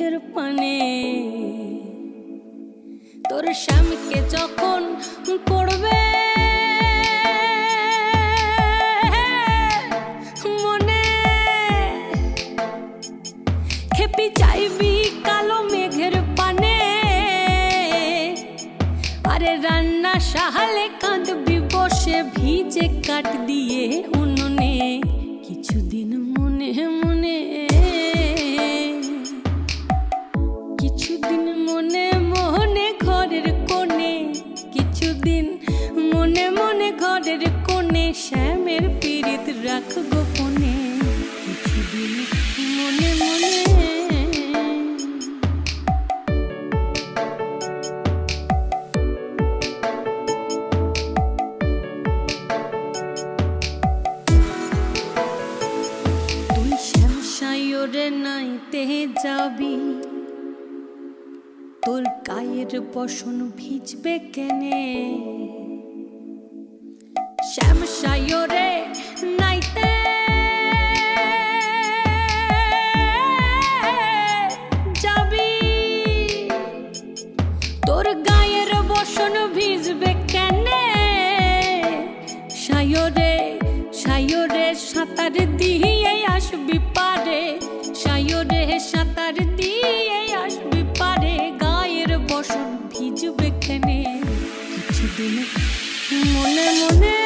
মেঘের পানে তোর স্বামীকে যখন পড়বে মনে খেপি চাইবি কালো মেঘের পানে আরে রান্না সাহালে কাঁদবি বসে ভিজে কাট দিয়ে উনুনে কিছুদিন মনে মনে কিছুদিন মনে মনে ঘরের কোণে কিছুদিন মনে মনে ঘরের কোণে শ্যামের পীড়িত রাখ গোপনে কিছুদিন মনে মনে তুই শ্যাম সায়রে নাইতে যাবি তোর গায়ের বসন ভিজবে কেনে শ্যাম সায়রে নাইতে যাবি তোর গায়ের বসন ভিজবে কেনে সায়রে সায়রে সাঁতার দিয়ে আসবি পারে সায়রে সাঁতার দিয়ে আসবি পারে গায়ের বসন ভিজবে কেনে কিছুদিন মনে মনে